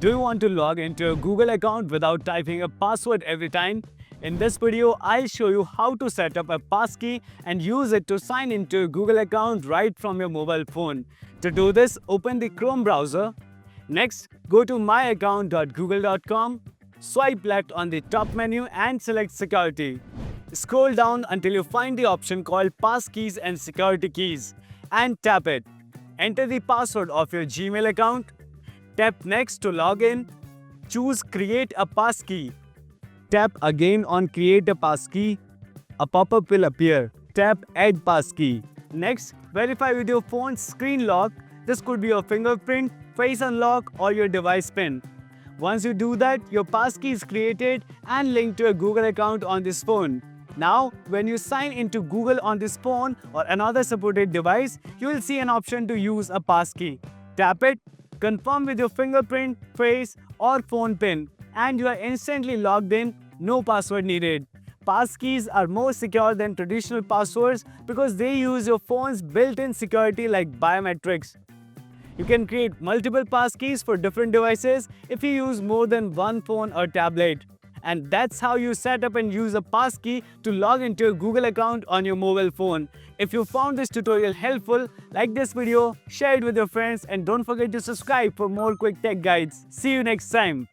Do you want to log into a Google account without typing a password every time? In this video, I'll show you how to set up a passkey and use it to sign into a Google account right from your mobile phone. To do this, open the Chrome browser. Next, go to myaccount.google.com. Swipe left on the top menu and select Security. Scroll down until you find the option called Passkeys and Security Keys and tap it. Enter the password of your Gmail account. Tap Next to log in. Choose Create a Passkey. Tap again on Create a Passkey. A pop-up will appear. Tap Add Passkey. Next, verify with your phone's screen lock. This could be your fingerprint, face unlock, or your device PIN. Once you do that, your passkey is created and linked to a Google account on this phone. Now, when you sign into Google on this phone or another supported device, you will see an option to use a passkey. Tap it, confirm with your fingerprint, face, or phone PIN, and you are instantly logged in, no password needed. Passkeys are more secure than traditional passwords because they use your phone's built-in security like biometrics. You can create multiple passkeys for different devices if you use more than one phone or tablet. And that's how you set up and use a passkey to log into a Google account on your mobile phone. If you found this tutorial helpful, like this video, share it with your friends, and don't forget to subscribe for more quick tech guides. See you next time.